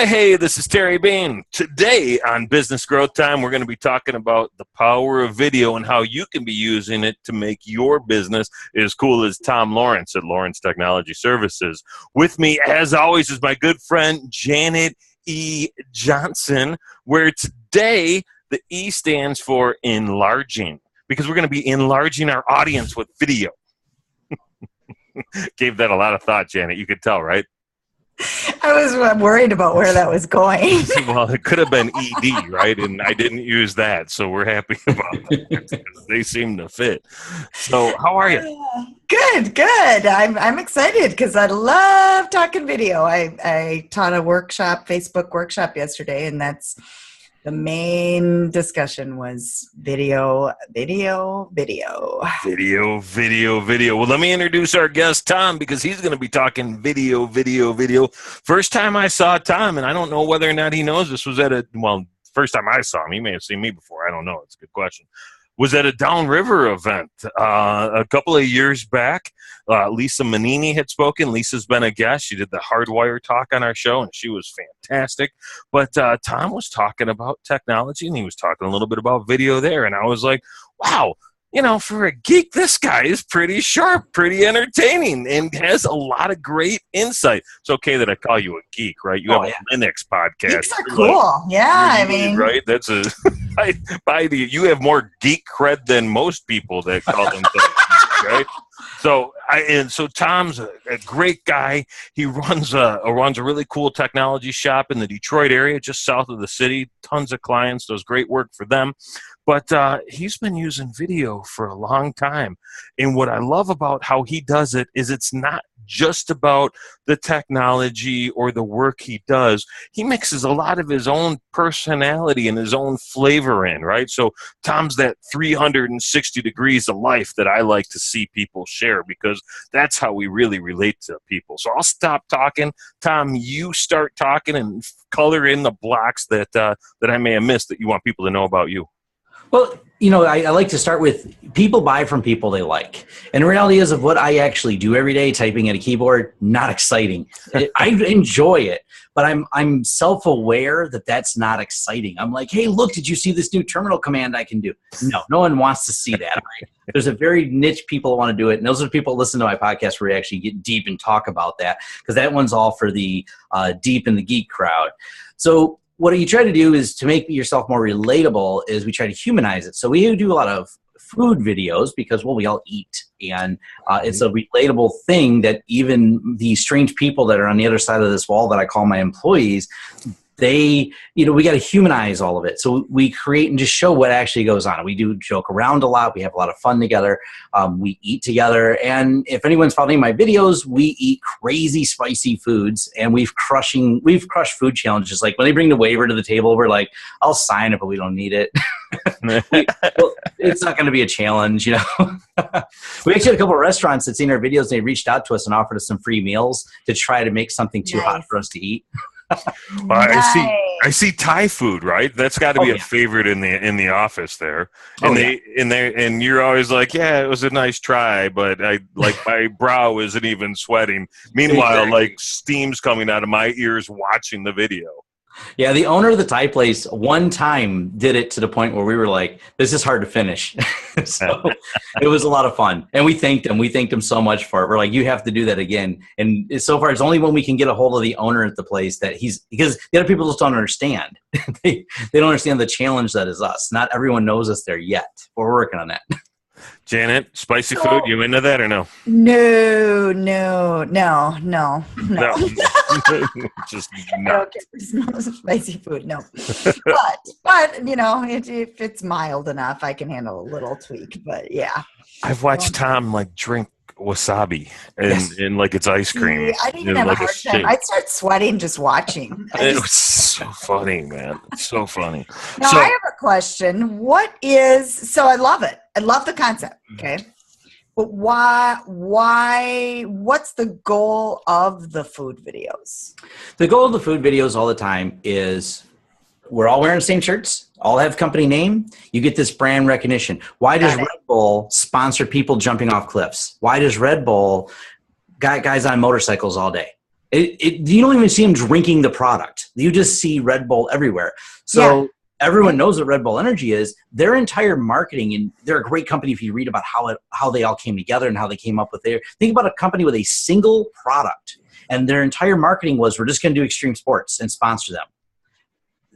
Hey, this is Terry Bean. Today on Business Growth Time, we're going to be talking about the power of video and how you can be using it to make your business as cool as Tom Lawrence at Lawrence Technology Services. With me, as always, is my good friend Janet E. Johnson, where today the E stands for enlarging, because we're going to be enlarging our audience with video. Gave that a lot of thought, Janet. You could tell, right? I was worried about where that was going. Well, it could have been ED, right? And I didn't use that, so we're happy about that. They seem to fit. So, how are you? Good. I'm excited because I love talking video. I taught a workshop, Facebook workshop yesterday, and that's the main discussion was video. Well, let me introduce our guest, Tom, because he's going to be talking video. First time I saw Tom, and I don't know whether or not he knows this, was at first time I saw him. He may have seen me before. I don't know. It's a good question. Was at a Downriver event a couple of years back. Lisa Manini had spoken. Lisa's been a guest. She did the Hardwire talk on our show, and she was fantastic. But Tom was talking about technology, and he was talking a little bit about video there. And I was like, wow, for a geek, this guy is pretty sharp, pretty entertaining, and has a lot of great insight. It's okay that I call you a geek, right? You have a Linux podcast. Geeks are cool. Right? That's you have more geek cred than most people that call themselves geeks, right? So Tom's a great guy. He runs a really cool technology shop in the Detroit area, just south of the city. Tons of clients, does great work for them. But he's been using video for a long time. And what I love about how he does it is it's not just about the technology or the work he does. He mixes a lot of his own personality and his own flavor in, right? So Tom's that 360 degrees of life that I like to see people share, because that's how we really relate to people. So I'll stop talking. Tom, you start talking and color in the blocks that I may have missed that you want people to know about you. Well, I like to start with people buy from people they like. And the reality is of what I actually do every day, typing at a keyboard, not exciting. I enjoy it, but I'm self-aware that that's not exciting. I'm like, hey, look, did you see this new terminal command I can do? No one wants to see that. Right? There's a very niche people who want to do it. And those are the people that listen to my podcast where we actually get deep and talk about that, because that one's all for the deep and the geek crowd. So what you try to do is to make yourself more relatable is we try to humanize it. So we do a lot of food videos because, we all eat. And it's a relatable thing that even the strange people that are on the other side of this wall that I call my employees, we got to humanize all of it. So we create and just show what actually goes on. We do joke around a lot. We have a lot of fun together. We eat together. And if anyone's following my videos, we eat crazy spicy foods, and we've crushed food challenges. Like when they bring the waiver to the table, we're like, I'll sign it, but we don't need it. It's not going to be a challenge, We actually had a couple of restaurants that seen our videos, and they reached out to us and offered us some free meals to try to make something too hot for us to eat. I see Thai food, right? That's got to be a favorite in the office there. And you're always like, yeah, it was a nice try, but my brow isn't even sweating. Meanwhile, like steam's coming out of my ears watching the video. Yeah, the owner of the Thai place one time did it to the point where we were like, this is hard to finish. So it was a lot of fun. And we thanked him so much for it. We're like, you have to do that again. And so far, it's only when we can get a hold of the owner at the place that because the other people just don't understand. They don't understand the challenge that is us. Not everyone knows us there yet. But we're working on that. Janet, spicy food, you into that or no? No. Just not. No spicy food, no. but if it's mild enough, I can handle a little tweak. But yeah, I've watched Tom drink wasabi and like it's ice cream. I didn't have a hard time. I'd start sweating just watching. It was so funny, man. It's so funny. Now I have a question. So I love it. I love the concept. Okay. But what's the goal of the food videos? The goal of the food videos all the time is we're all wearing the same shirts, all have company name. You get this brand recognition. Why does Red Bull sponsor people jumping off cliffs? Why does Red Bull got guys on motorcycles all day? You don't even see them drinking the product. You just see Red Bull everywhere. So everyone knows what Red Bull Energy is. Their entire marketing, and they're a great company if you read about how they all came together and how they came up with their. Think about a company with a single product, and their entire marketing was, we're just going to do extreme sports and sponsor them.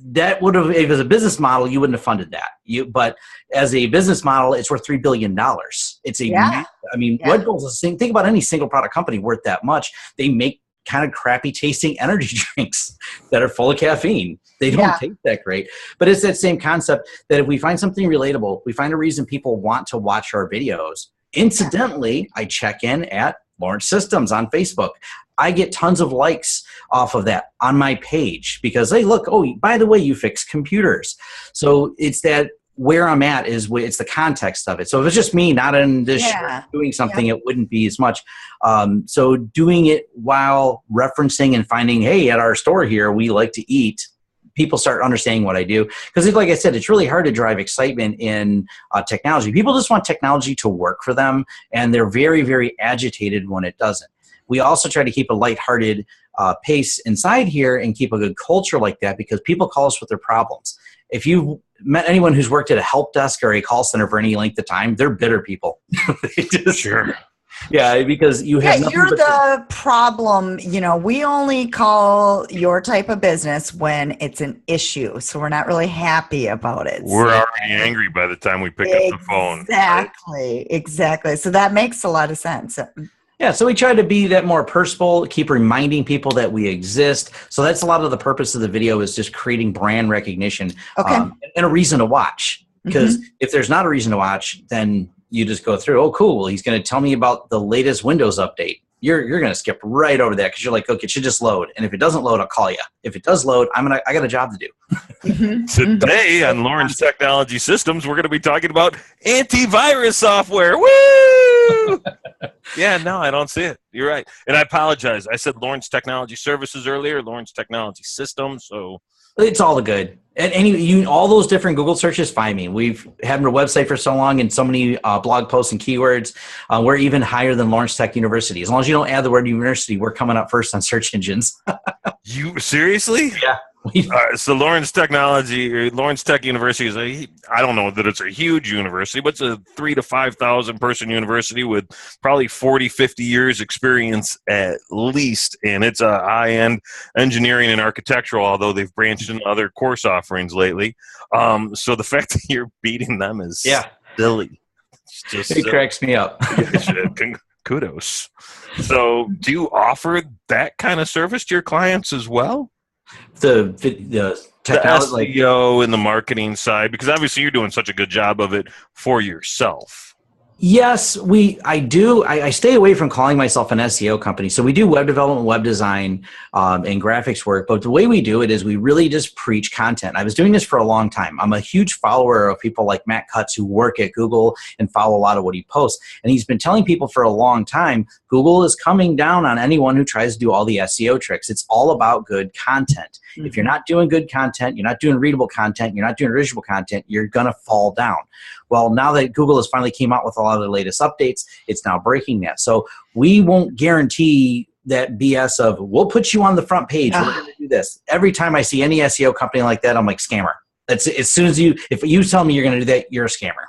That would have, if it was a business model, you wouldn't have funded that. But as a business model, it's worth $3 billion. It's Red Bull's the same. Think about any single product company worth that much. They make kind of crappy tasting energy drinks that are full of caffeine. They don't taste that great. But it's that same concept that if we find something relatable, we find a reason people want to watch our videos. Incidentally, I check in at Lawrence Systems on Facebook. I get tons of likes off of that on my page because, hey, look, oh, by the way, you fix computers. So it's that where I'm at it's the context of it. So if it's just me not in this doing something, it wouldn't be as much. So doing it while referencing and finding, hey, at our store here, we like to eat. People start understanding what I do. Because like I said, it's really hard to drive excitement in technology. People just want technology to work for them, and they're very, very agitated when it doesn't. We also try to keep a lighthearted pace inside here and keep a good culture like that because people call us with their problems. If you've met anyone who's worked at a help desk or a call center for any length of time, they're bitter people. Sure. Yeah, because you have nothing you're the problem. We only call your type of business when it's an issue, so we're not really happy about it. We're already angry by the time we pick up the phone. Exactly. So that makes a lot of sense. Yeah, so we try to be that more personal, keep reminding people that we exist. So that's a lot of the purpose of the video is just creating brand recognition and a reason to watch. Because if there's not a reason to watch, then you just go through, oh, cool, well, he's going to tell me about the latest Windows update. You're going to skip right over that because you're like, okay, it should just load. And if it doesn't load, I'll call you. If it does load, I got a job to do. Today on Lawrence Technology Systems, we're going to be talking about antivirus software. Woo! Yeah, no, I don't see it. You're right. And I apologize. I said Lawrence Technology Services earlier, Lawrence Technology Systems. So it's all good. And all those different Google searches, find me. We've had our website for so long and so many blog posts and keywords. We're even higher than Lawrence Tech University. As long as you don't add the word university, we're coming up first on search engines. You seriously? Yeah. So Lawrence Tech University is I don't know that it's a huge university, but it's a 3,000 to 5,000 person university with probably 40, 50 years experience at least. And it's a high-end engineering and architectural, although they've branched into other course offerings lately. So the fact that you're beating them is silly. It cracks me up. Kudos. So do you offer that kind of service to your clients as well? The technology, the SEO and the marketing side, because obviously you're doing such a good job of it for yourself. Yes, I do. I stay away from calling myself an SEO company. So we do web development, web design, and graphics work. But the way we do it is we really just preach content. I was doing this for a long time. I'm a huge follower of people like Matt Cutts who work at Google and follow a lot of what he posts. And he's been telling people for a long time, Google is coming down on anyone who tries to do all the SEO tricks. It's all about good content. Mm-hmm. If you're not doing good content, you're not doing readable content, you're not doing original content, you're going to fall down. Well, now that Google has finally came out with a lot of the latest updates, it's now breaking that. So we won't guarantee that BS of, we'll put you on the front page, we're going to do this. Every time I see any SEO company like that, I'm like, scammer. That's as soon as if you tell me you're going to do that, you're a scammer.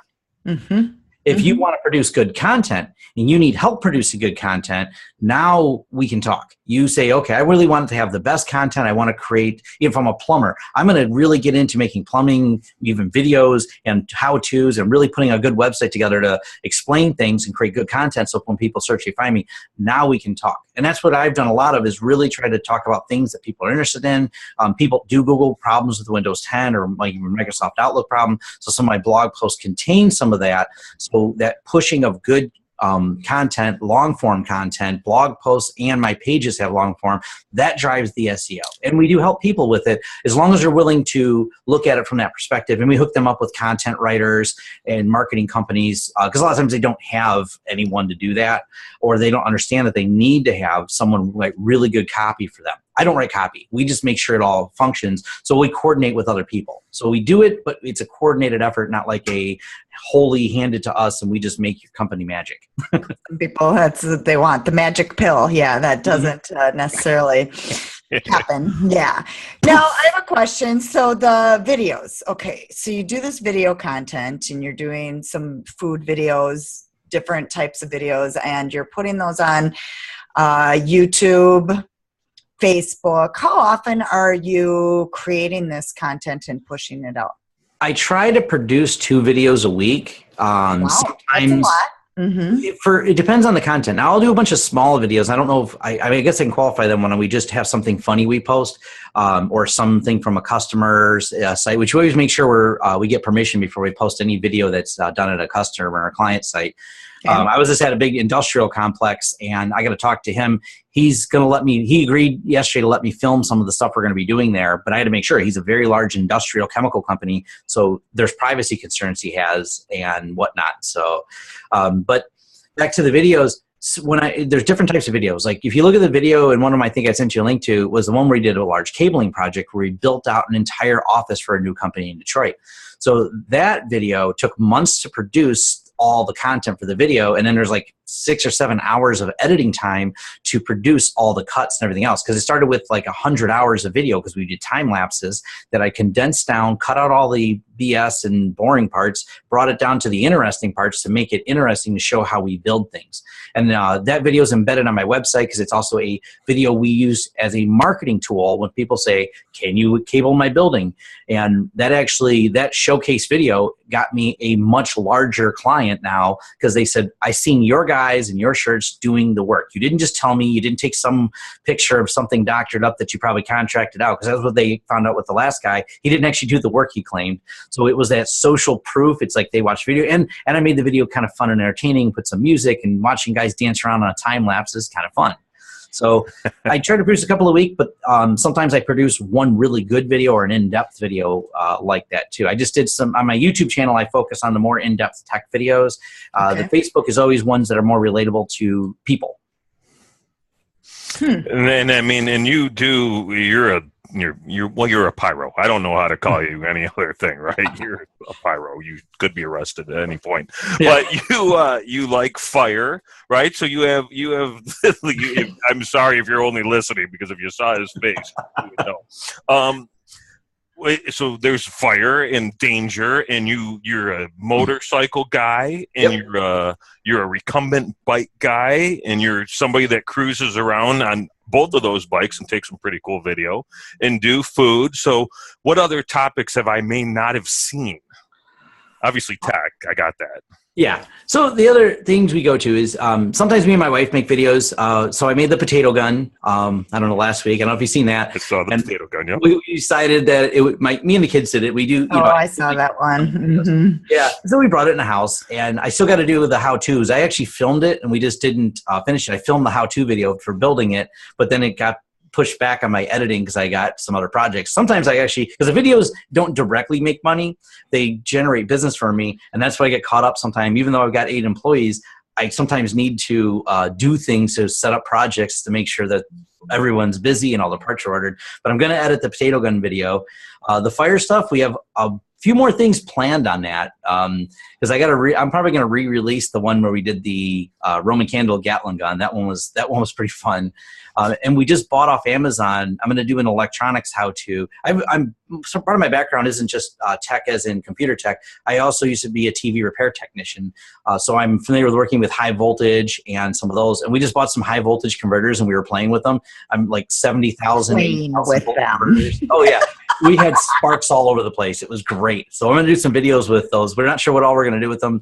Mm-hmm. If you want to produce good content and you need help producing good content, now we can talk. You say, okay, I really want to have the best content. I want to create, if I'm a plumber, I'm going to really get into making plumbing, even videos and how-tos and really putting a good website together to explain things and create good content so when people search, they find me. Now we can talk. And that's what I've done a lot of is really try to talk about things that people are interested in. People do Google problems with Windows 10 or like Microsoft Outlook problem. So some of my blog posts contain some of that. So that pushing of good content, long-form content, blog posts, and my pages have long-form, that drives the SEO. And we do help people with it as long as they're willing to look at it from that perspective. And we hook them up with content writers and marketing companies because a lot of times they don't have anyone to do that or they don't understand that they need to have someone like really good copy for them. I don't write copy. We just make sure it all functions. So we coordinate with other people. So we do it, but it's a coordinated effort, not like a wholly handed to us and we just make your company magic. Some people, that's what they want, the magic pill. Yeah, that doesn't necessarily happen. Yeah. Now I have a question. So the videos, okay. So you do this video content and you're doing some food videos, different types of videos, and you're putting those on YouTube, Facebook. How often are you creating this content and pushing it out? I try to produce 2 videos a week. Wow, that's a Sometimes lot. Mm-hmm. it depends on the content. Now I'll do a bunch of small videos. I don't know if I guess I can qualify them when we just have something funny we post, or something from a customer's site, which we always make sure we get permission before we post any video that's done at a customer or a client site. Okay. I was just at a big industrial complex and I got to talk to him. He's going to let me, he agreed yesterday to let me film some of the stuff we're going to be doing there, but I had to make sure. He's a very large industrial chemical company, so there's privacy concerns he has and whatnot. So, but back to the videos, there's different types of videos. Like if you look at the video, and one of them I think I sent you a link to was the one where we did a large cabling project where we built out an entire office for a new company in Detroit. So that video took months to produce all the content for the video, and then there's like 6 or 7 hours of editing time to produce all the cuts and everything else, because it started with like 100 hours of video because we did time lapses that I condensed down, cut out all the BS and boring parts, brought it down to the interesting parts to make it interesting to show how we build things. And that video is embedded on my website because it's also a video we use as a marketing tool when people say, can you cable my building? And that showcase video got me a much larger client now, because they said, I seen your guys and your shirts doing the work. You didn't just tell me, you didn't take some picture of something doctored up that you probably contracted out, because that's what they found out with the last guy. He didn't actually do the work he claimed. So it was that social proof. It's like they watched video, and I made the video kind of fun and entertaining, put some music, and watching guys dance around on a time lapse is kind of fun. So I try to produce a couple a week, but sometimes I produce one really good video or an in-depth video like that too. I just did some on my YouTube channel. I focus on the more in-depth tech videos. The Facebook is always ones that are more relatable to people. And I mean, and you're a pyro. I don't know how to call you any other thing, right? You're a pyro. You could be arrested at any point. Yeah. But you like fire, right? So you have. I'm sorry if you're only listening, because if you saw his face, you would know. So there's fire and danger, and you're a motorcycle guy, and you're a recumbent bike guy, and you're somebody that cruises around on both of those bikes and take some pretty cool video and do food. So what other topics have I may not have seen? Obviously tech, I got that. Yeah. So the other things we go to is sometimes me and my wife make videos. So I made the potato gun, I don't know, last week. I don't know if you've seen that. I saw the potato gun, yeah. We decided that me and the kids did it. We do. I saw that one. Mm-hmm. Yeah. So we brought it in the house, and I still got to do the how-tos. I actually filmed it, and we just didn't finish it. I filmed the how-to video for building it, but then it got pushed back on my editing because I got some other projects. Sometimes I actually, because the videos don't directly make money, they generate business for me, and that's why I get caught up sometimes. Even though I've got 8 employees, I sometimes need to do things to set up projects to make sure that everyone's busy and all the parts are ordered. But I'm going to edit the potato gun video. The fire stuff, we have a few more things planned on that, because I'm probably going to re-release the one where we did the Roman candle Gatling gun. That one was pretty fun. And we just bought off Amazon. I'm going to do an electronics how-to. So part of my background isn't just tech as in computer tech. I also used to be a TV repair technician. So I'm familiar with working with high voltage and some of those. And we just bought some high voltage converters and we were playing with them. I'm like 70,000. Playing with them. Converters. Oh yeah. We had sparks all over the place. It was great. So I'm going to do some videos with those. We're not sure what all we're going to do with them.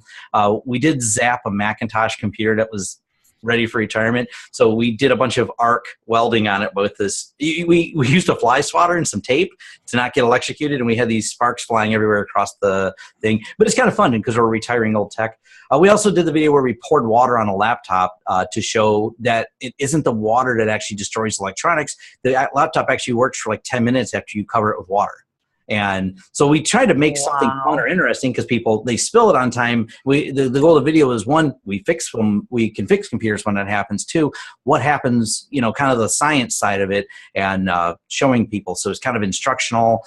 We did zap a Macintosh computer that was ready for retirement. So we did a bunch of arc welding on it with this. We used a fly swatter and some tape to not get electrocuted, and we had these sparks flying everywhere across the thing. But it's kind of fun because we're retiring old tech. We also did the video where we poured water on a laptop to show that it isn't the water that actually destroys electronics. The laptop actually works for like 10 minutes after you cover it with water. And so we try to make something fun or interesting because people, they spill it on time. The goal of the video is, one, we can fix computers when that happens. Two, what happens, kind of the science side of it, and showing people. So it's kind of instructional.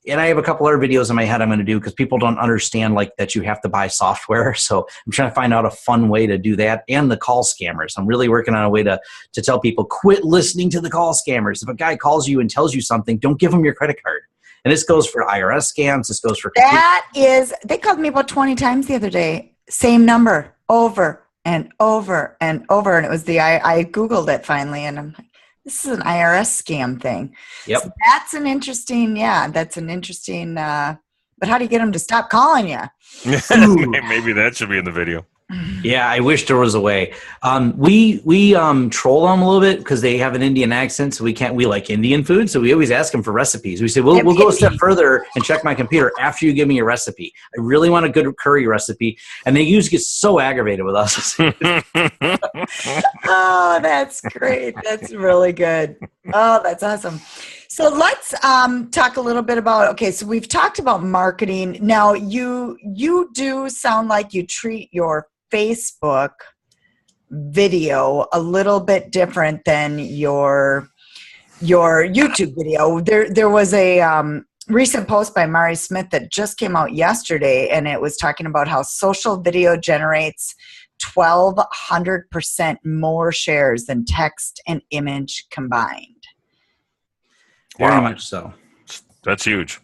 And I have a couple other videos in my head I'm going to do because people don't understand like that you have to buy software. So I'm trying to find out a fun way to do that. And the call scammers. I'm really working on a way to tell people, quit listening to the call scammers. If a guy calls you and tells you something, don't give him your credit card. And this goes for IRS scams. This goes for... They called me about 20 times the other day. Same number over and over and over. And it was I Googled it finally, and I'm like, this is an IRS scam thing. Yep. So that's an interesting, but how do you get them to stop calling you? Maybe that should be in the video. Yeah, I wish there was a way. We troll them a little bit because they have an Indian accent, so we like Indian food, so we always ask them for recipes. We say, we'll go a step further and check my computer after you give me your recipe. I really want a good curry recipe. And they usually get so aggravated with us. Oh, that's great. That's really good. Oh, that's awesome. So let's talk a little bit about, so we've talked about marketing. Now, you do sound like you treat your Facebook video a little bit different than your YouTube video. There was a recent post by Mari Smith that just came out yesterday, and it was talking about how social video generates 1,200% more shares than text and image combined. Very much so. That's huge.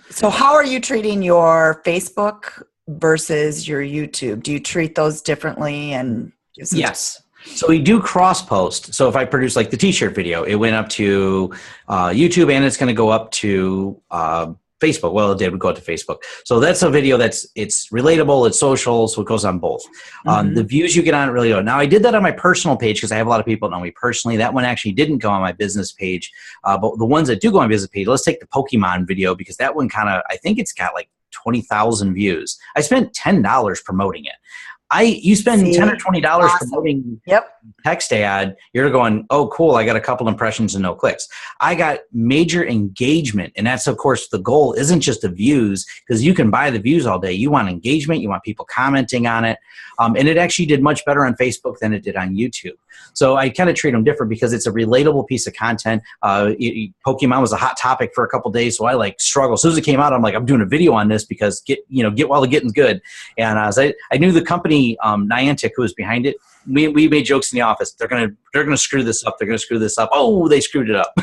So how are you treating your Facebook versus your YouTube? Do you treat those differently? And yes. So we do cross post. So if I produce like the t-shirt video, it went up to YouTube, and it's going to go up to Facebook. Well, it did go to Facebook. So that's a video it's relatable, it's social, so it goes on both. The views you get on it really go. Now, I did that on my personal page because I have a lot of people that know me personally. That one actually didn't go on my business page. But the ones that do go on my business page, let's take the Pokemon video, because that one I think it's got like 20,000 views. I spent $10 promoting it. You spend $10 or $20 promoting text ad, you're going, oh, cool, I got a couple impressions and no clicks. I got major engagement, and that's, of course, the goal isn't just the views, because you can buy the views all day. You want engagement, you want people commenting on it, and it actually did much better on Facebook than it did on YouTube. So I kind of treat them different because it's a relatable piece of content. Pokemon was a hot topic for a couple days, so I struggled. As soon as it came out, I'm like, I'm doing a video on this because get while the getting's good. And I knew the company Niantic, who was behind it. We made jokes in the office. They're gonna screw this up. They're gonna screw this up. Oh, they screwed it up.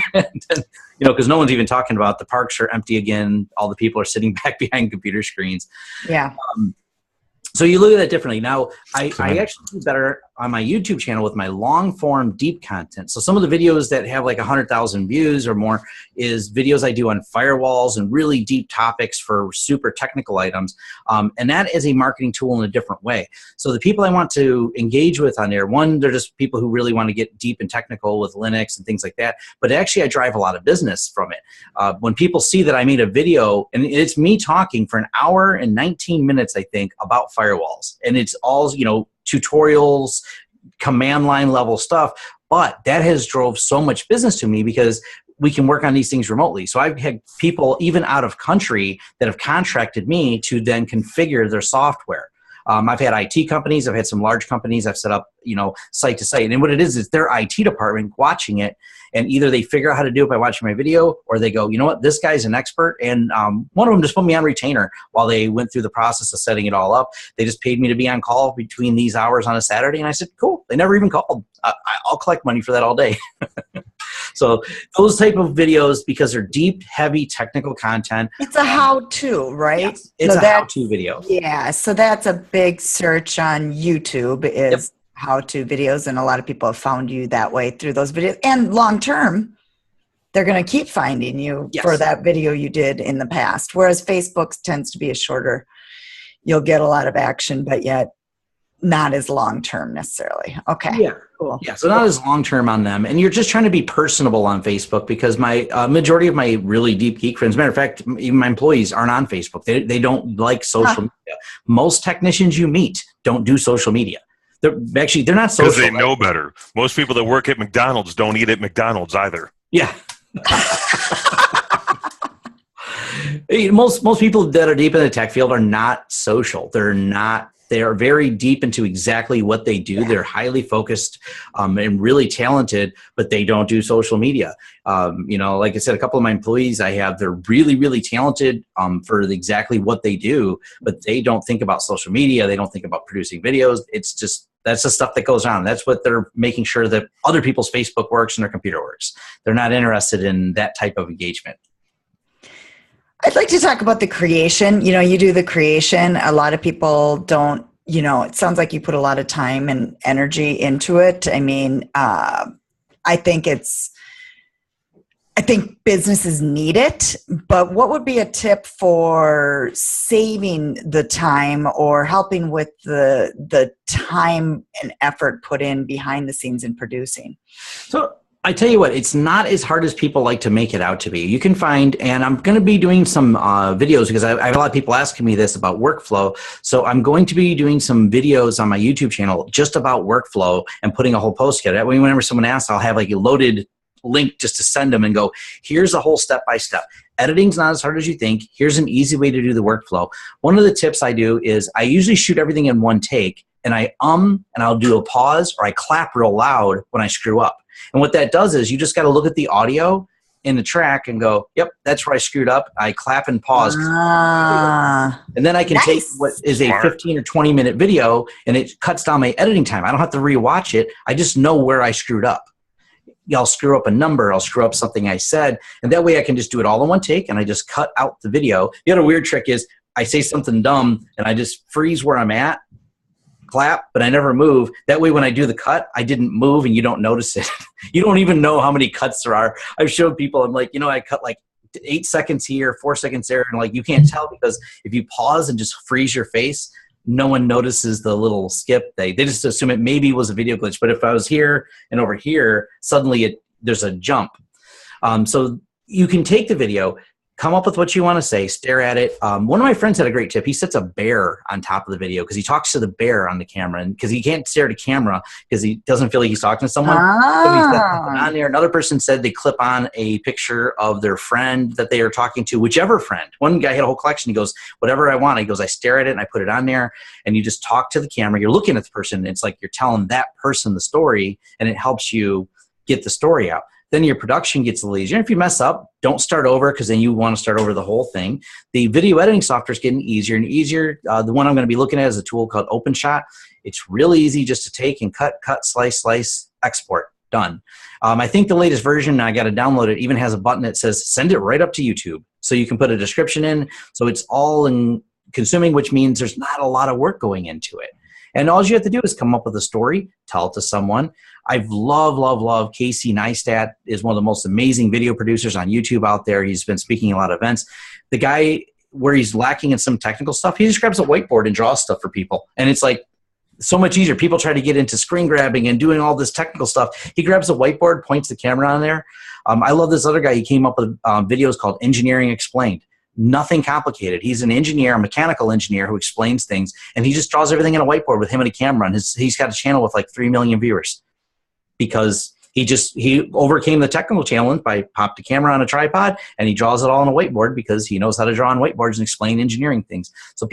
Because no one's even talking about the parks are empty again. All the people are sitting back behind computer screens. Yeah. So you look at that differently. Now, I actually do better on my YouTube channel with my long-form, deep content. So some of the videos that have like 100,000 views or more is videos I do on firewalls and really deep topics for super technical items. And that is a marketing tool in a different way. So the people I want to engage with on there, one, they're just people who really want to get deep and technical with Linux and things like that. But actually, I drive a lot of business from it. When people see that I made a video, and it's me talking for an hour and 19 minutes, I think, about firewalls. And it's all, tutorials, command line level stuff, but that has drove so much business to me because we can work on these things remotely. So I've had people even out of country that have contracted me to then configure their software. I've had IT companies, I've had some large companies, I've set up, site to site. And what it is their IT department watching it, and either they figure out how to do it by watching my video, or they go, you know what, this guy's an expert. And one of them just put me on retainer while they went through the process of setting it all up. They just paid me to be on call between these hours on a Saturday. And I said, cool. They never even called. I'll collect money for that all day. So those type of videos, because they're deep, heavy, technical content. It's a how-to, right? Yes, it's a how-to video. Yeah, so that's a big search on YouTube is how-to videos, and a lot of people have found you that way through those videos. And long-term, they're going to keep finding you for that video you did in the past, whereas Facebook tends to be a shorter, you'll get a lot of action, but yet not as long-term necessarily. Okay. Yeah. Cool. Yeah. So not as long-term on them. And you're just trying to be personable on Facebook, because my majority of my really deep geek friends, matter of fact, even my employees aren't on Facebook. They don't like social media. Most technicians you meet don't do social media. They're not social. Because they know better. Most people that work at McDonald's don't eat at McDonald's either. Yeah. Most people that are deep in the tech field are not social. They are very deep into exactly what they do. They're highly focused and really talented, but they don't do social media. Like I said, a couple of my employees they're really, really talented for exactly what they do, but they don't think about social media. They don't think about producing videos. That's the stuff that goes on. That's what they're making sure that other people's Facebook works and their computer works. They're not interested in that type of engagement. I'd like to talk about the creation. You do the creation. A lot of people don't, it sounds like you put a lot of time and energy into it. I mean, I think businesses need it, but what would be a tip for saving the time or helping with the time and effort put in behind the scenes in producing? So I tell you what, it's not as hard as people like to make it out to be. You can find, and I'm going to be doing some videos because I have a lot of people asking me this about workflow. So I'm going to be doing some videos on my YouTube channel just about workflow and putting a whole post together. That way, whenever someone asks, I'll have like a loaded link just to send them and go, here's a whole step-by-step. Editing's not as hard as you think. Here's an easy way to do the workflow. One of the tips I do is I usually shoot everything in one take, and and I'll do a pause or I clap real loud when I screw up. And what that does is you just got to look at the audio in the track and go, yep, that's where I screwed up. I clap and pause. And then I can take what is a 15 or 20 minute video and it cuts down my editing time. I don't have to rewatch it. I just know where I screwed up. I'll screw up a number. I'll screw up something I said. And that way I can just do it all in one take and I just cut out the video. The other weird trick is I say something dumb and I just freeze where I'm at, clap, but I never move. That way when I do the cut, I didn't move and you don't notice it. You don't even know how many cuts there are. I've showed people, I'm like, I cut like 8 seconds here, 4 seconds there, and like you can't tell because if you pause and just freeze your face, no one notices the little skip. They just assume it maybe was a video glitch. But if I was here and over here, suddenly there's a jump. So you can take the video, come up with what you want to say, stare at it. One of my friends had a great tip. He sets a bear on top of the video because he talks to the bear on the camera, and because he can't stare at a camera because he doesn't feel like he's talking to someone. So he sets something on there. Another person said they clip on a picture of their friend that they are talking to, whichever friend. One guy had a whole collection. He goes, whatever I want. He goes, I stare at it and I put it on there, and you just talk to the camera. You're looking at the person. It's like you're telling that person the story, and it helps you get the story out. Then your production gets a little easier. If you mess up, don't start over because then you want to start over the whole thing. The video editing software is getting easier and easier. The one I'm going to be looking at is a tool called OpenShot. It's really easy just to take and cut, slice, export. Done. I think the latest version, I got to download it, even has a button that says send it right up to YouTube. So you can put a description in. So it's all in consuming, which means there's not a lot of work going into it. And all you have to do is come up with a story, tell it to someone. I've love Casey Neistat is one of the most amazing video producers on YouTube out there. He's been speaking at a lot of events. The guy, where he's lacking in some technical stuff, he just grabs a whiteboard and draws stuff for people. And it's like so much easier. People try to get into screen grabbing and doing all this technical stuff. He grabs a whiteboard, points the camera on there. I love this other guy. He came up with videos called Engineering Explained. Nothing complicated. He's an engineer, a mechanical engineer who explains things, and he just draws everything in a whiteboard with him and a camera. And he's got a channel with like 3 million viewers because he overcame the technical challenge by popped a camera on a tripod, and he draws it all on a whiteboard because he knows how to draw on whiteboards and explain engineering things. So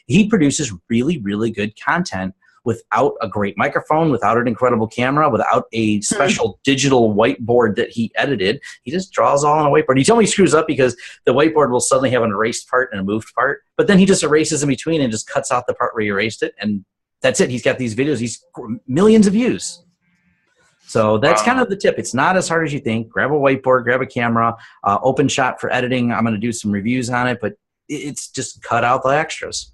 he produces really, really good content without a great microphone, without an incredible camera, without a special digital whiteboard that he edited. He just draws all on a whiteboard. He told me he screws up because the whiteboard will suddenly have an erased part and a moved part, but then he just erases in between and just cuts out the part where he erased it, and that's it. He's got these videos. He's millions of views. So that's kind of the tip. It's not as hard as you think. Grab a whiteboard, grab a camera, OpenShot for editing. I'm going to do some reviews on it, but it's just cut out the extras.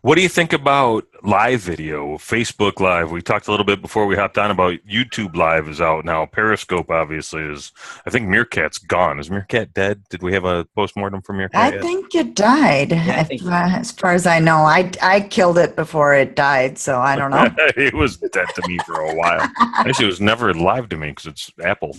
What do you think about live video, Facebook Live? We talked a little bit before we hopped on about YouTube Live is out now. Periscope obviously is. I think Meerkat's gone. Is Meerkat dead? Did we have a postmortem for Meerkat I yet? think it died. As far as I know, I killed it before it died, so I don't know. It was dead to me for a while. Actually, it was never live to me because it's Apple.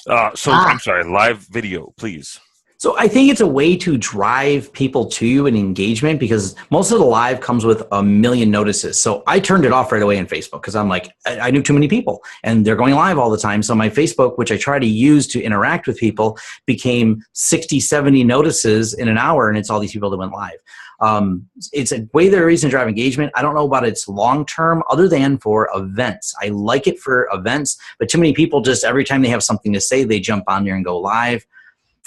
I'm sorry, live video, please. So I think it's a way to drive people to you in engagement, because most of the live comes with a million notices. So I turned it off right away in Facebook because I'm like, I knew too many people and they're going live all the time. So my Facebook, which I try to use to interact with people, became 60, 70 notices in an hour, and it's all these people that went live. It's a way there is to drive engagement. I don't know about its long term other than for events. I like it for events, but too many people just every time they have something to say, they jump on there and go live.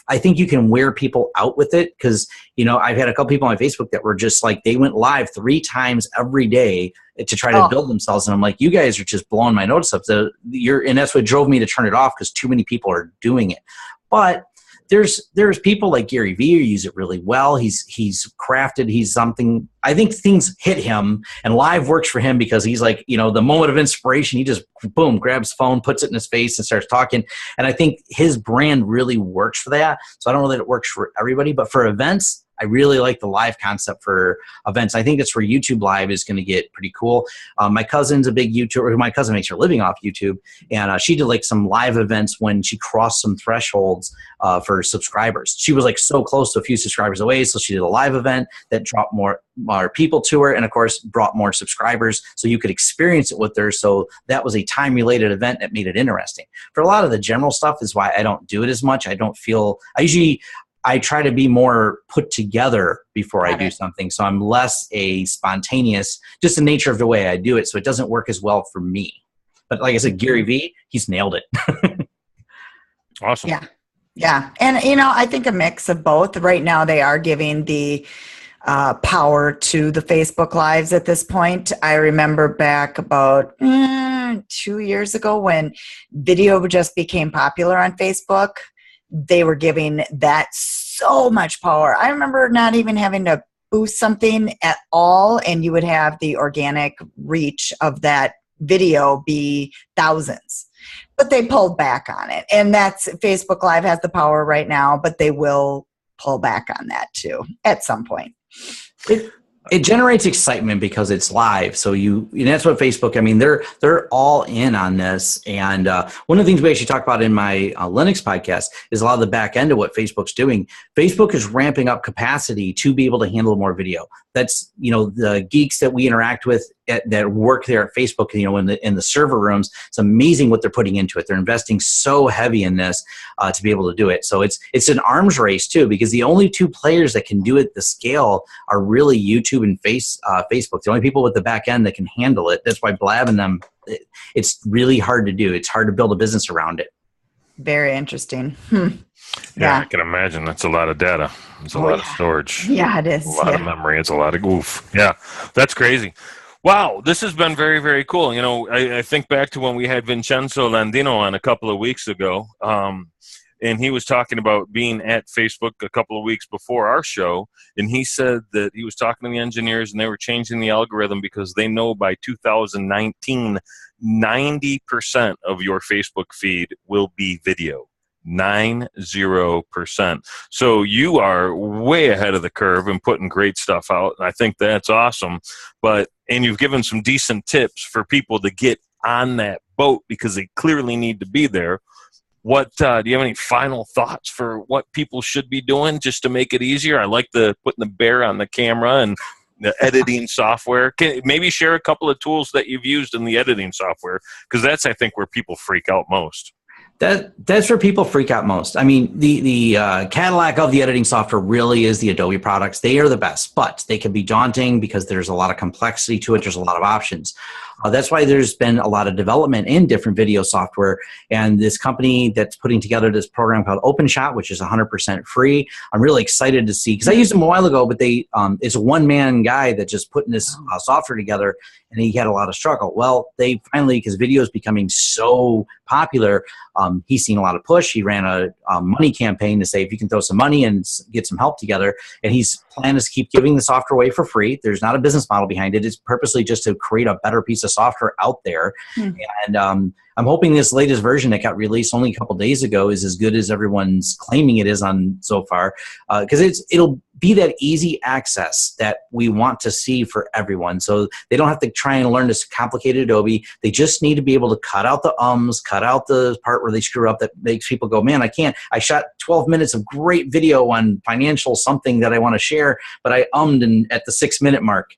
I think you can wear people out with it because, I've had a couple people on my Facebook that were just like, they went live 3 times every day to try to build themselves. And I'm like, you guys are just blowing my notice up. And that's what drove me to turn it off, because too many people are doing it. But there's people like Gary Vee who use it really well. He's crafted. He's something. I think things hit him, and live works for him because he's like, the moment of inspiration, he just boom grabs the phone, puts it in his face, and starts talking. And I think his brand really works for that. So I don't know that it works for everybody, but for events, I really like the live concept for events. I think that's where YouTube Live is going to get pretty cool. My cousin's a big YouTuber. My cousin makes her living off YouTube, and she did like some live events when she crossed some thresholds for subscribers. She was like so close to a few subscribers away, so she did a live event that dropped more people to her, and of course brought more subscribers, so you could experience it with her. So that was a time-related event that made it interesting. For a lot of the general stuff is why I don't do it as much. I try to be more put together before I do something. So I'm less a spontaneous, just the nature of the way I do it. So it doesn't work as well for me. But like I said, Gary Vee, he's nailed it. Awesome. Yeah. Yeah. And, I think a mix of both. Right now they are giving the power to the Facebook Lives at this point. I remember back about 2 years ago when video just became popular on Facebook. They were giving that so much power. I remember not even having to boost something at all, and you would have the organic reach of that video be thousands. But they pulled back on it, and that's Facebook Live has the power right now, but they will pull back on that too at some point. It generates excitement because it's live. So and that's what Facebook, they're all in on this. And one of the things we actually talk about in my Linux podcast is a lot of the back end of what Facebook's doing. Facebook is ramping up capacity to be able to handle more video. That's, the geeks that we interact with that work there at Facebook, in the server rooms. It's amazing what they're putting into it. They're investing so heavy in this to be able to do it. So it's an arms race too, because the only 2 players that can do it the scale are really YouTube and Facebook. The only people with the back end that can handle it. That's why Blab and them, it's really hard to do. It's hard to build a business around it. Very interesting. Yeah, I can imagine. That's a lot of data. It's a lot of storage. Yeah, it is. A lot of memory. It's a lot of oof. Yeah, that's crazy. Wow, this has been very, very cool. I think back to when we had Vincenzo Landino on a couple of weeks ago, and he was talking about being at Facebook a couple of weeks before our show, and he said that he was talking to the engineers, and they were changing the algorithm because they know by 2019, 90% of your Facebook feed will be video. 90%. So you are way ahead of the curve and putting great stuff out. I think that's awesome. And you've given some decent tips for people to get on that boat because they clearly need to be there. Do you have any final thoughts for what people should be doing just to make it easier? I like putting the bear on the camera and the editing software. Can maybe share a couple of tools that you've used in the editing software, because that's, I think, where people freak out most. That's where people freak out most. The Cadillac of the editing software really is the Adobe products. They are the best, but they can be daunting because there's a lot of complexity to it. There's a lot of options. That's why there's been a lot of development in different video software. And this company that's putting together this program called OpenShot, which is 100% free. I'm really excited to see, because I used them a while ago, but it's a one-man guy that just putting this software together, and he had a lot of struggle. Well, they finally, because video is becoming so popular, he's seen a lot of push. He ran a money campaign to say, if you can throw some money and get some help together, and his plan is to keep giving the software away for free. There's not a business model behind it. It's purposely just to create a better piece of software out there. And I'm hoping this latest version that got released only a couple days ago is as good as everyone's claiming it is on so far, because be that easy access that we want to see for everyone. So they don't have to try and learn this complicated Adobe. They just need to be able to cut out the ums, cut out the part where they screw up that makes people go, man, I shot 12 minutes of great video on financial something that I want to share, but I ummed at the 6-minute mark.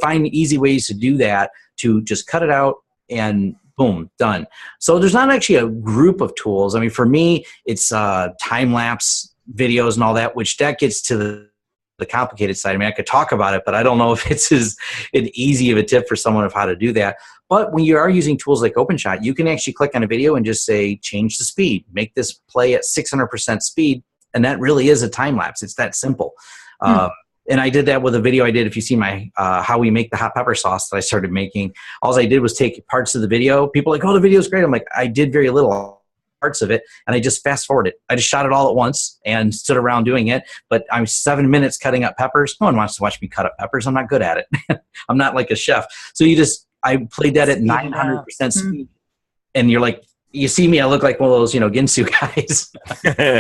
Find easy ways to do that, to just cut it out and boom, done. So there's not actually a group of tools. I mean, for me, it's time-lapse videos and all that, which that gets to the complicated side. I mean, I could talk about it, but I don't know if it's as an easy of a tip for someone of how to do that. But when you are using tools like OpenShot, you can actually click on a video and just say, change the speed, make this play at 600% speed. And that really is a time lapse. It's that simple. And I did that with a video I did. If you see my how we make the hot pepper sauce that I started making, all I did was take parts of the video. People are like, oh, the video's great. I'm like, I did very little parts of it, and I just fast forwarded. I just shot it all at once and stood around doing it. But I'm 7 minutes cutting up peppers. No one wants to watch me cut up peppers. I'm not good at it. I'm not like a chef. So I played that at 900% speed, and you're like, you see me, I look like one of those, Ginsu guys.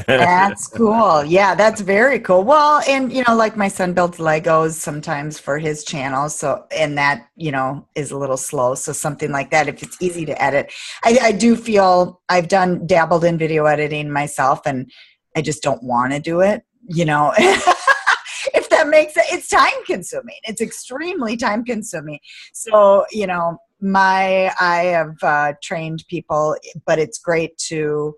That's cool. Yeah, that's very cool. Well, and, like my son builds Legos sometimes for his channel. So, and that, is a little slow. So something like that, if it's easy to edit. I do feel I've dabbled in video editing myself, and I just don't want to do it, If that makes it, it's time consuming. It's extremely time consuming. So, I have trained people, but it's great to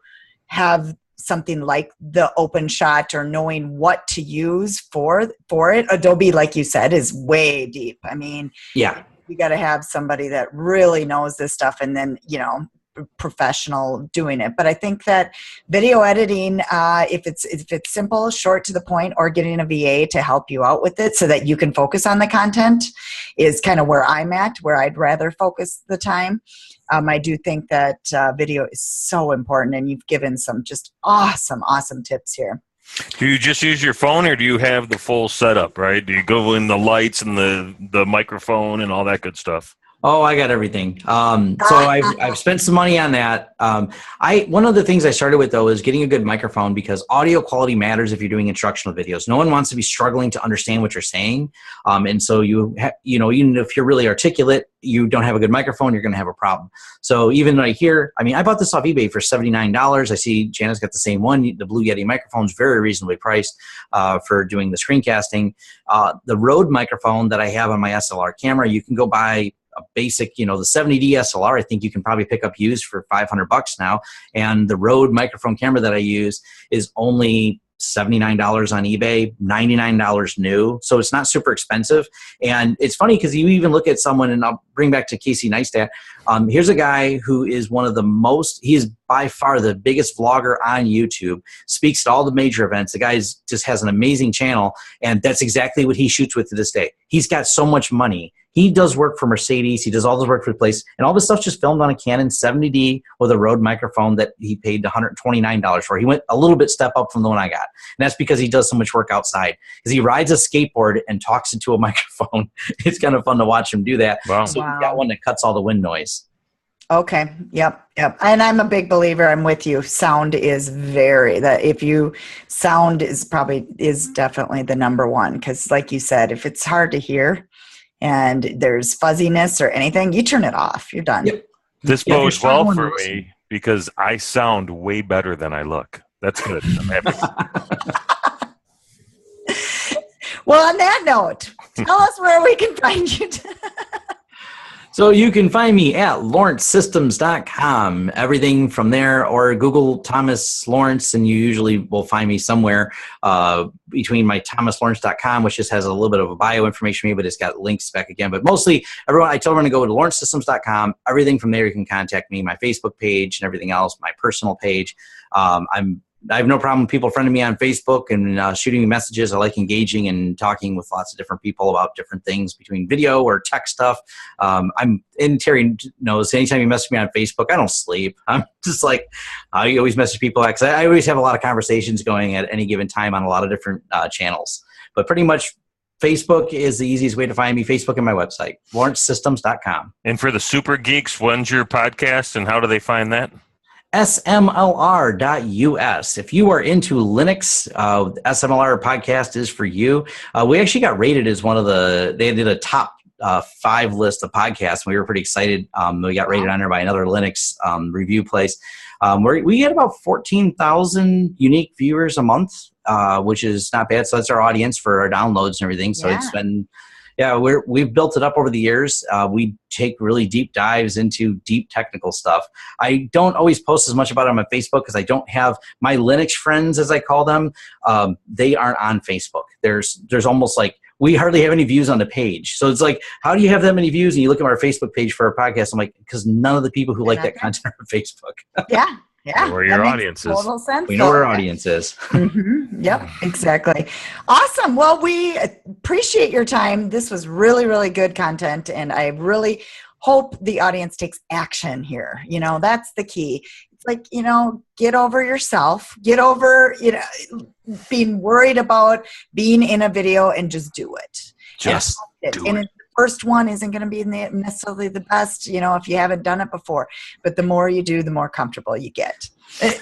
have something like the OpenShot or knowing what to use for it. Adobe, like you said, is way deep. I mean, yeah, you got to have somebody that really knows this stuff, and then, professional doing it. But I think that video editing, if it's simple, short to the point, or getting a VA to help you out with it so that you can focus on the content, is kind of where I'm at, where I'd rather focus the time. I do think that video is so important, and you've given some just awesome tips here. Do you just use your phone, or do you have the full setup, right? Do you go in the lights and the microphone and all that good stuff? Oh, I got everything. So I've spent some money on that. One of the things I started with, though, is getting a good microphone, because audio quality matters if you're doing instructional videos. No one wants to be struggling to understand what you're saying. And so even if you're really articulate, you don't have a good microphone, you're going to have a problem. So even right here, I bought this off eBay for $79. I see Jana's got the same one. The Blue Yeti microphone is very reasonably priced for doing the screencasting. The Rode microphone that I have on my SLR camera, you can go buy a basic, the 70D SLR, I think you can probably pick up used for $500 now. And the Rode microphone camera that I use is only $79 on eBay, $99 new. So it's not super expensive. And it's funny because you even look at someone, and I'll bring back to Casey Neistat. Here's a guy who is he is by far the biggest vlogger on YouTube, speaks to all the major events. The guy just has an amazing channel, and that's exactly what he shoots with to this day. He's got so much money. He does work for Mercedes. He does all the work for the place. And all this stuff's just filmed on a Canon 70D with a Rode microphone that he paid $129 for. He went a little bit step up from the one I got. And that's because he does so much work outside. Because he rides a skateboard and talks into a microphone. It's kind of fun to watch him do that. Wow. So he's got one that cuts all the wind noise. Okay. Yep. And I'm a big believer. I'm with you. Sound is sound is definitely the number one. Because like you said, if it's hard to hear and there's fuzziness or anything, you turn it off. You're done. Yep. This bodes well for me because I sound way better than I look. That's good. I'm happy. Well, on that note, tell us where we can find you. So you can find me at lawrencesystems.com. Everything from there, or Google Thomas Lawrence, and you usually will find me somewhere between my thomaslawrence.com, which just has a little bit of a bio information for me, but it's got links back again. But mostly, I tell everyone to go to lawrencesystems.com. Everything from there, you can contact me, my Facebook page and everything else, my personal page. I have no problem with people friending me on Facebook and shooting me messages. I like engaging and talking with lots of different people about different things between video or tech stuff. And Terry knows, anytime you message me on Facebook, I don't sleep. I'm just like, I always message people because I always have a lot of conversations going at any given time on a lot of different channels. But pretty much Facebook is the easiest way to find me, Facebook and my website, lawrencesystems.com. And for the super geeks, when's your podcast and how do they find that? smlr.us. If you are into Linux, SMLR podcast is for you. We actually got rated as they did a top 5 list of podcasts. We were pretty excited. We got rated on there by another Linux review place. We get about 14,000 unique viewers a month, which is not bad. So that's our audience for our downloads and everything. So it's been, we've built it up over the years. We take really deep dives into deep technical stuff. I don't always post as much about it on my Facebook because I don't have my Linux friends, as I call them. They aren't on Facebook. There's almost like, we hardly have any views on the page. So it's like, how do you have that many views? And you look at our Facebook page for our podcast. I'm like, because none of the people who like that content are on Facebook. Yeah. Where your audience is. Total sense. We know where our audience is. Yep, exactly. Awesome. Well, we appreciate your time. This was really, really good content. And I really hope the audience takes action here. That's the key. It's like, get over yourself, get over, being worried about being in a video and just do it. Just do it. The first one isn't going to be necessarily the best, if you haven't done it before. But the more you do, the more comfortable you get.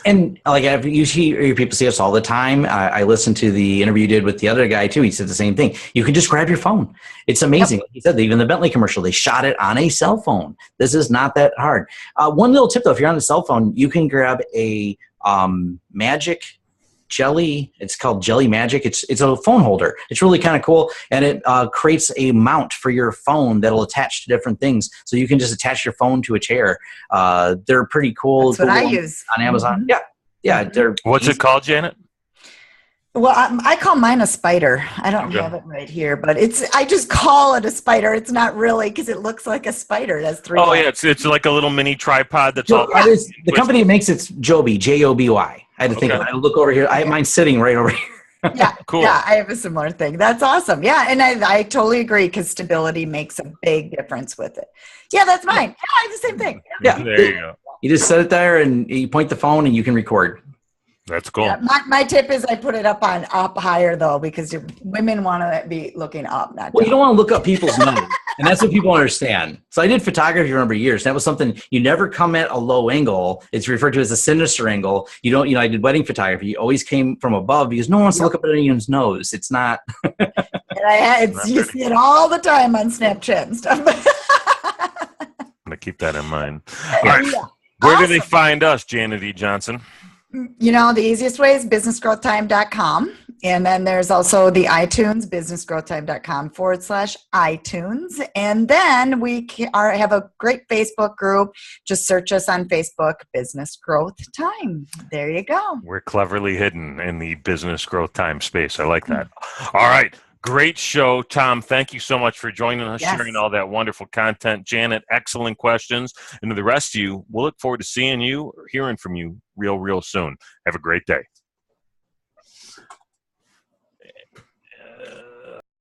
And like you hear people say this all the time. I listened to the interview you did with the other guy too. He said the same thing. You can just grab your phone. It's amazing. He said even the Bentley commercial, they shot it on a cell phone. This is not that hard. One little tip though, if you're on the cell phone, you can grab a Magic Jelly. It's called Jelly Magic. It's a phone holder. It's really kind of cool, and it creates a mount for your phone that'll attach to different things. So you can just attach your phone to a chair. They're pretty cool. That's what I use on Amazon. Yeah. What's it called, Janet? Well, I call mine a spider. I don't have it right here, but I just call it a spider. It's not really, because it looks like a spider. It has 3 Oh, legs. yeah. It's like a little mini tripod that's all. The company that makes it's Joby, Joby. I had to think about it. I look over here. I have mine sitting right over here. Yeah, Cool. Yeah, I have a similar thing. That's awesome. Yeah, and I totally agree because stability makes a big difference with it. Yeah, that's mine. Yeah, I have the same thing. Yeah. There you go. You just set it there and you point the phone and you can record. That's cool. Yeah, my tip is I put it up higher though, because women want to be looking up, not down. Well, you don't want to look up people's nose, and that's what people understand. So I did photography for a number of years. That was something you never come at a low angle. It's referred to as a sinister angle. You don't, I did wedding photography. You always came from above because no one wants to look up at anyone's nose. It's not. And you see it all the time on Snapchat and stuff. I'm going to keep that in mind. All right. Yeah. Where do they find us, Janet E. Johnson? The easiest way is businessgrowthtime.com. And then there's also the iTunes, businessgrowthtime.com/iTunes. And then we have a great Facebook group. Just search us on Facebook, Business Growth Time. There you go. We're cleverly hidden in the business growth time space. I like that. All right. Great show, Tom. Thank you so much for joining us, sharing all that wonderful content. Janet, excellent questions. And to the rest of you, we'll look forward to seeing you or hearing from you real soon. Have a great day.